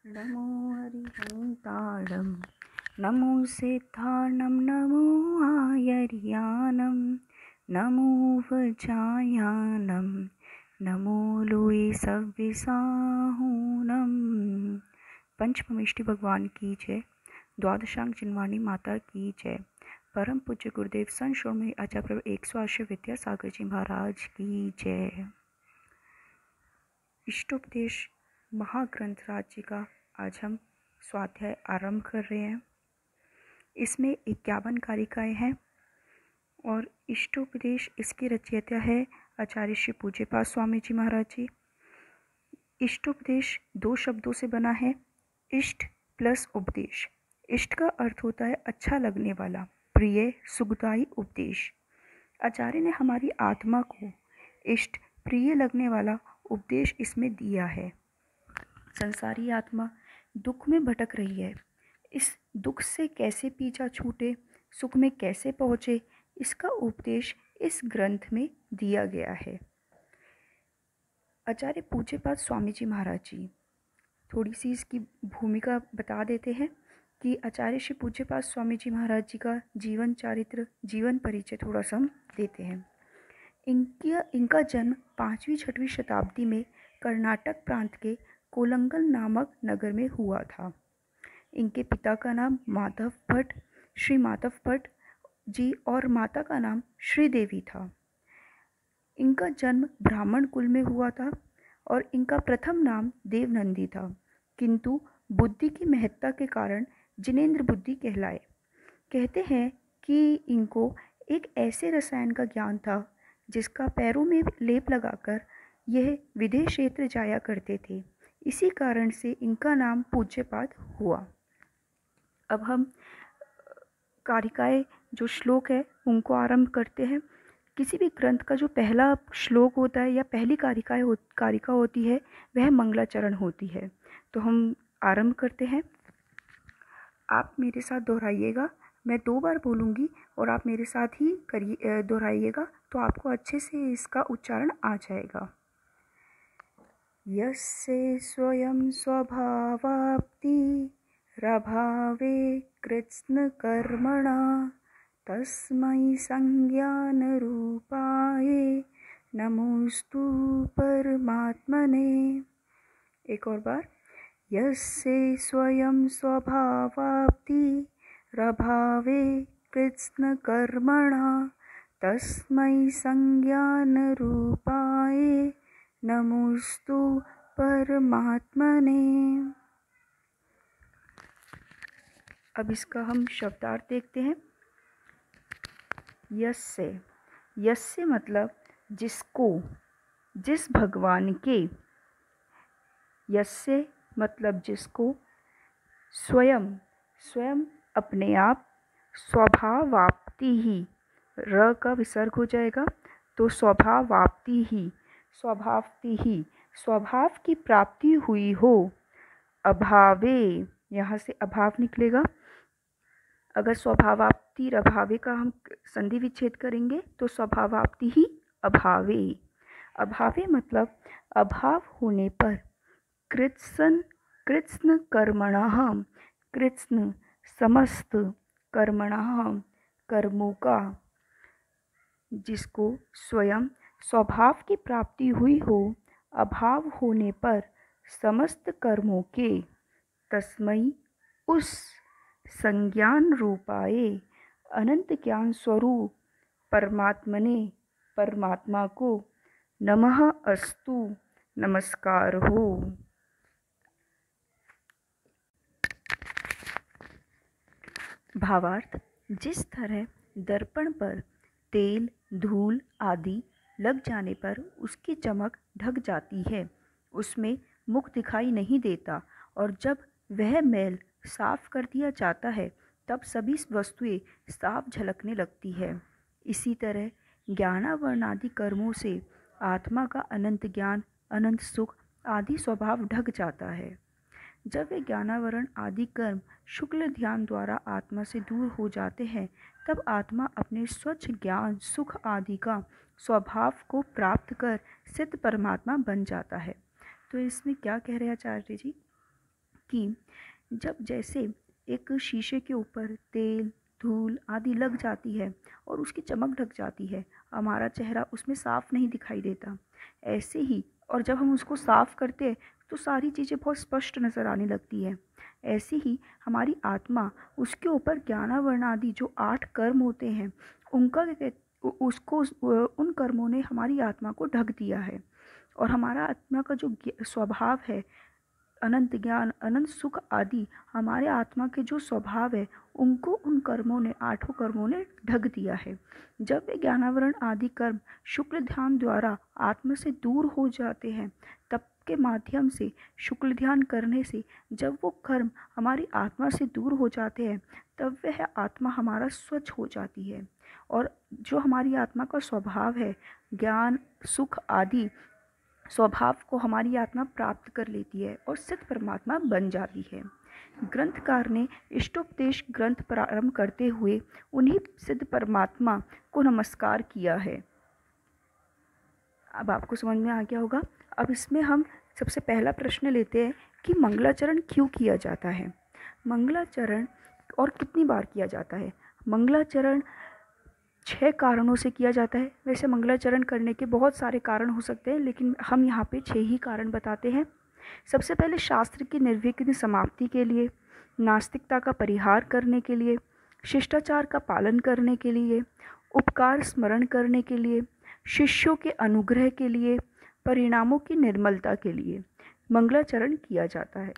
नमो हरिहन्ताणं नमो सिद्धाणं नमो आयर्यानं नमो वज्रायानं नमो लोए सव्यसाहूनं। पंचमवेष्टि भगवान की जय। द्वादशांग जिनवाणी माता की जय। परम पूज्य गुरुदेव संत शिरोमणि आचार्य प्रभु 108 विद्यासागर जी महाराज की जय। इष्टोपदेश महाग्रंथ राज्य का आज हम स्वाध्याय आरंभ कर रहे हैं। इसमें 51 कारिकाएँ हैं और इष्टोपदेश इसके रचयिता है आचार्य श्री पूज्यपाद स्वामी जी महाराज जी। इष्टोपदेश 2 शब्दों से बना है, इष्ट प्लस उपदेश। इष्ट का अर्थ होता है अच्छा लगने वाला, प्रिय, सुखदायी उपदेश। आचार्य ने हमारी आत्मा को इष्ट प्रिय लगने वाला उपदेश इसमें दिया है। संसारी आत्मा दुख में भटक रही है। इस दुख से कैसे पीछा छूटे, सुख में कैसे पहुँचे, इसका उपदेश इस ग्रंथ में दिया गया है। आचार्य पूज्यपाद स्वामी जी महाराज जी, थोड़ी सी इसकी भूमिका बता देते हैं कि आचार्य श्री पूज्यपाद स्वामी जी महाराज जी का जीवन चरित्र, जीवन परिचय थोड़ा सा हम देते हैं। इनका जन्म 5वीं-6वीं शताब्दी में कर्नाटक प्रांत के कोलंगल नामक नगर में हुआ था। इनके पिता का नाम माधव भट्ट, श्री माधव भट्ट जी और माता का नाम श्रीदेवी था। इनका जन्म ब्राह्मण कुल में हुआ था और इनका प्रथम नाम देवनंदी था, किंतु बुद्धि की महत्ता के कारण जिनेंद्र बुद्धि कहलाए। कहते हैं कि इनको एक ऐसे रसायन का ज्ञान था जिसका पैरों में लेप लगाकर यह विदेश क्षेत्र जाया करते थे। इसी कारण से इनका नाम पूज्यपाद हुआ। अब हम कारिकाएँ जो श्लोक है उनको आरंभ करते हैं। किसी भी ग्रंथ का जो पहला श्लोक होता है या पहली कारिका होती है वह मंगलाचरण होती है। तो हम आरंभ करते हैं। आप मेरे साथ दोहराइएगा। मैं 2 बार बोलूँगी और आप मेरे साथ ही दोहराइएगा, तो आपको अच्छे से इसका उच्चारण आ जाएगा। यस्य स्वयं स्वभावाप्तिरभावे कृत्स्नकर्मणा तस्मै संज्ञानरूपाय नमोस्तु परमात्मने। एक और बार। यस्य स्वयं स्वभावाप्तिरभावे कृत्स्नकर्मणा तस्मै संज्ञानरूपाय नमोस्तु परमात्मने। अब इसका हम शब्दार्थ देखते हैं। यस्य मतलब जिसको, जिस भगवान के। यस्य मतलब जिसको, स्वयं अपने आप, स्वभावाप्ति ही, र का विसर्ग हो जाएगा तो स्वभावाप्ति ही, स्वभाव की प्राप्ति हुई हो। अभावे, यहाँ से अभाव निकलेगा। अगर स्वभावाप्ति अभावे का हम संधि विच्छेद करेंगे तो स्वभावाप्ति ही अभावे। अभावे मतलब अभाव होने पर। कृत्स्न कर्मणः, कृत्स्न समस्त, कर्मणः कर्मों का, जिसको स्वयं स्वभाव की प्राप्ति हुई हो, अभाव होने पर समस्त कर्मों के। तस्मै उस, संज्ञान रूपाय अनंत ज्ञान स्वरूप परमात्मने परमात्मा को नमः अस्तु नमस्कार हो। भावार्थ, जिस तरह दर्पण पर तेल, धूल आदि लग जाने पर उसकी चमक ढक जाती है, उसमें मुख दिखाई नहीं देता, और जब वह मैल साफ कर दिया जाता है तब सभी वस्तुएं साफ झलकने लगती है। इसी तरह ज्ञानावरण आदि कर्मों से आत्मा का अनंत ज्ञान, अनंत सुख आदि स्वभाव ढक जाता है। जब वे ज्ञानावरण आदि कर्म शुक्ल ध्यान द्वारा आत्मा से दूर हो जाते हैं, तब आत्मा अपने स्वच्छ ज्ञान, सुख आदि का स्वभाव को प्राप्त कर सिद्ध परमात्मा बन जाता है। तो इसमें क्या कह रहे हैं आचार्य जी कि जब जैसे एक शीशे के ऊपर तेल, धूल आदि लग जाती है और उसकी चमक ढक जाती है, हमारा चेहरा उसमें साफ नहीं दिखाई देता। ऐसे ही, और जब हम उसको साफ करते हैं तो सारी चीज़ें बहुत स्पष्ट नज़र आने लगती है। ऐसे ही हमारी आत्मा, उसके ऊपर ज्ञानावरण आदि जो 8 कर्म होते हैं, उनका उसको उन कर्मों ने हमारी आत्मा को ढक दिया है। और हमारा आत्मा का जो स्वभाव है, अनंत ज्ञान, अनंत सुख आदि, हमारे आत्मा के जो स्वभाव है, उनको उन कर्मों ने, 8 कर्मों ने ढक दिया है। जब वे ज्ञानावरण आदि कर्म शुक्ल ध्यान द्वारा आत्मा से दूर हो जाते हैं, तब के माध्यम से शुक्ल ध्यान करने से जब वो कर्म हमारी आत्मा से दूर हो जाते हैं, तब वह आत्मा हमारा स्वच्छ हो जाती है। और जो हमारी आत्मा का स्वभाव है, ज्ञान, सुख आदि स्वभाव को हमारी आत्मा प्राप्त कर लेती है और सिद्ध परमात्मा बन जाती है। ग्रंथकार ने इष्टोपदेश ग्रंथ प्रारंभ करते हुए उन्हीं सिद्ध परमात्मा को नमस्कार किया है। अब आपको समझ में आ गया होगा। अब इसमें हम सबसे पहला प्रश्न लेते हैं कि मंगलाचरण क्यों किया जाता है। मंगलाचरण और कितनी बार किया जाता है। मंगलाचरण 6 कारणों से किया जाता है। वैसे मंगलाचरण करने के बहुत सारे कारण हो सकते हैं, लेकिन हम यहाँ पे 6 ही कारण बताते हैं। सबसे पहले शास्त्र की निर्विघ्न समाप्ति के लिए, नास्तिकता का परिहार करने के लिए, शिष्टाचार का पालन करने के लिए, उपकार स्मरण करने के लिए, शिष्यों के अनुग्रह के लिए, परिणामों की निर्मलता के लिए मंगलाचरण किया जाता है।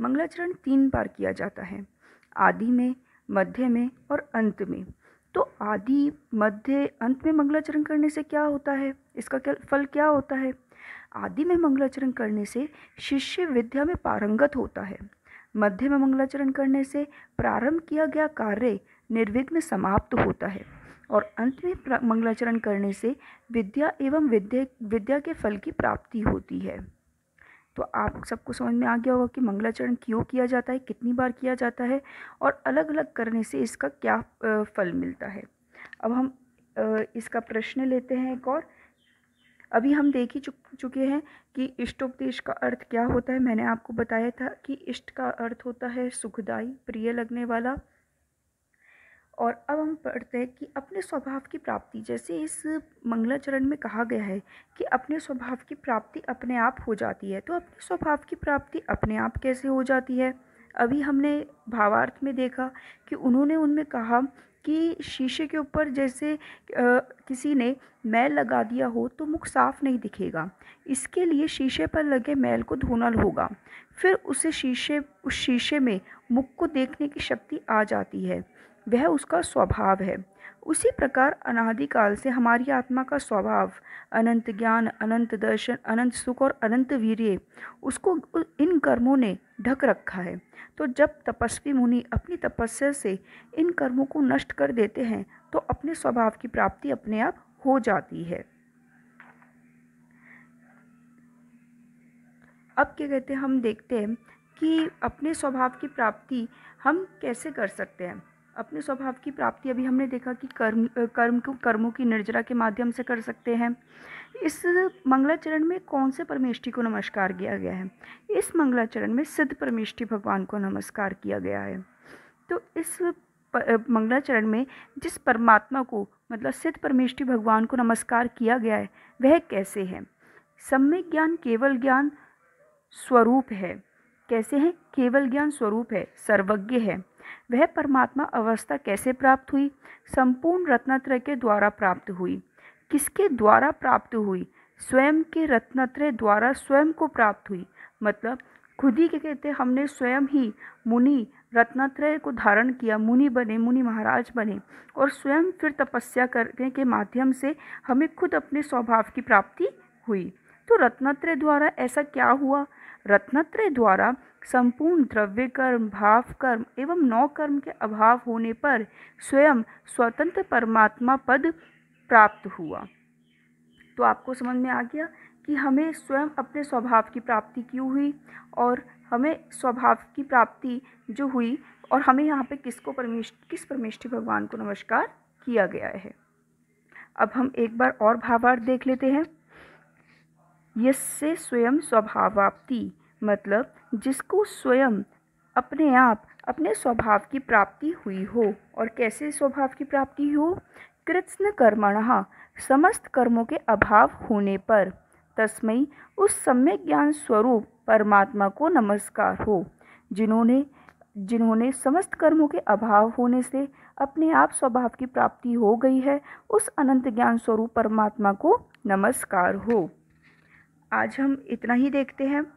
मंगलाचरण 3 बार किया जाता है, आदि में, मध्य में और अंत में। तो आदि, मध्य, अंत में मंगलाचरण करने से क्या होता है, इसका क्या फल क्या होता है। आदि में मंगलाचरण करने से शिष्य विद्या में पारंगत होता है। मध्य में मंगलाचरण करने से प्रारंभ किया गया कार्य निर्विघ्न समाप्त होता है। और अंत में मंगलाचरण करने से विद्या एवं विद्या के फल की प्राप्ति होती है। तो आप सबको समझ में आ गया होगा कि मंगलाचरण क्यों किया जाता है, कितनी बार किया जाता है और अलग अलग करने से इसका क्या फल मिलता है। अब हम इसका प्रश्न लेते हैं एक और। अभी हम देख ही चुके हैं कि इष्टोपदेश का अर्थ क्या होता है। मैंने आपको बताया था कि इष्ट का अर्थ होता है सुखदायी, प्रिय लगने वाला। और अब हम पढ़ते हैं कि अपने स्वभाव की प्राप्ति, जैसे इस मंगलाचरण में कहा गया है कि अपने स्वभाव की प्राप्ति अपने आप हो जाती है। तो अपने स्वभाव की प्राप्ति अपने आप कैसे हो जाती है। अभी हमने भावार्थ में देखा कि उन्होंने उनमें कहा कि शीशे के ऊपर जैसे किसी ने मैल लगा दिया हो तो मुख साफ नहीं दिखेगा, इसके लिए शीशे पर लगे मैल को धोना होगा, फिर उस शीशे में मुख को देखने की शक्ति आ जाती है, वह उसका स्वभाव है। उसी प्रकार अनादिकाल से हमारी आत्मा का स्वभाव अनंत ज्ञान, अनंत दर्शन, अनंत सुख और अनंत वीर्य, उसको इन कर्मों ने ढक रखा है। तो जब तपस्वी मुनि अपनी तपस्या से इन कर्मों को नष्ट कर देते हैं तो अपने स्वभाव की प्राप्ति अपने आप हो जाती है। अब क्या कहते हैं, हम देखते हैं कि अपने स्वभाव की प्राप्ति हम कैसे कर सकते हैं। अपने स्वभाव की प्राप्ति अभी हमने देखा कि कर्मों की निर्जरा के माध्यम से कर सकते हैं। इस मंगलाचरण में कौन से परमेष्ठी को नमस्कार किया गया है। इस मंगलाचरण में सिद्ध परमेष्ठी भगवान को नमस्कार किया गया है। तो इस मंगलाचरण में जिस परमात्मा को, मतलब सिद्ध परमेष्ठी भगवान को नमस्कार किया गया है, वह कैसे है। सम्यक ज्ञान केवल ज्ञान स्वरूप है। कैसे है, केवल ज्ञान स्वरूप है, सर्वज्ञ है। वह परमात्मा अवस्था कैसे प्राप्त हुई, संपूर्ण रत्नत्रय के द्वारा प्राप्त हुई। किसके द्वारा प्राप्त हुई, स्वयं के रत्नत्रय द्वारा स्वयं को प्राप्त हुई। मतलब खुद ही क्या कहते हैं, हमने स्वयं ही मुनि रत्नत्रय को धारण किया, मुनि बने, मुनि महाराज बने, और स्वयं फिर तपस्या करने के माध्यम से हमें खुद अपने स्वभाव की प्राप्ति हुई। तो रत्नत्रय द्वारा ऐसा क्या हुआ, रत्नत्रय द्वारा संपूर्ण द्रव्य कर्म, भाव कर्म एवं 9 कर्म के अभाव होने पर स्वयं स्वतंत्र परमात्मा पद प्राप्त हुआ। तो आपको समझ में आ गया कि हमें स्वयं अपने स्वभाव की प्राप्ति क्यों हुई, और हमें स्वभाव की प्राप्ति जो हुई, और हमें यहाँ पे किस परमेष्ठी भगवान को नमस्कार किया गया है। अब हम एक बार और भावार्थ देख लेते हैं। यस्य स्वयं स्वभावाप्ति, मतलब जिसको स्वयं अपने आप अपने स्वभाव की प्राप्ति हुई हो। और कैसे स्वभाव की प्राप्ति हो? कृत्स्न कर्मणः, समस्त कर्मों के अभाव होने पर। तस्मै, उस सम्यक ज्ञान स्वरूप परमात्मा को नमस्कार हो। जिन्होंने जिन्होंने समस्त कर्मों के अभाव होने से अपने आप स्वभाव की प्राप्ति हो गई है, उस अनंत ज्ञान स्वरूप परमात्मा को नमस्कार हो। आज हम इतना ही देखते हैं।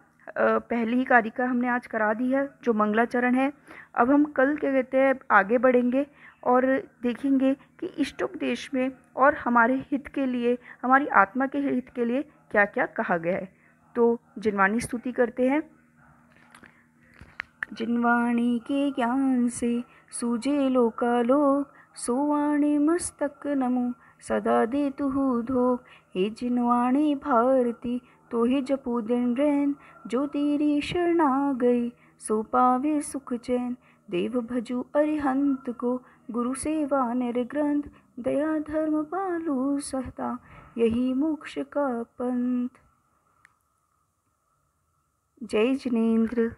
पहली ही कारिका हमने आज करा दी है, जो मंगलाचरण है। अब हम कल क्या कहते हैं आगे बढ़ेंगे और देखेंगे कि इष्टोपदेश में और हमारे हित के लिए, हमारी आत्मा के हित के लिए क्या क्या कहा गया है। तो जिनवाणी स्तुति करते हैं। जिनवाणी के ज्ञान से सूझे लोकालोक, सोवाणी मस्तक नमो सदा दे तुहु धोख। हे जिनवाणी भारती, तो ही जपू दिन रैन, जो तेरी शरणा गई सो पावे सुख चैन। देव भजू अरिहंत को, गुरु सेवा निर्ग्रंथ, दया धर्म पालू सहता, यही मोक्ष का पंथ। जय जिनेन्द्र।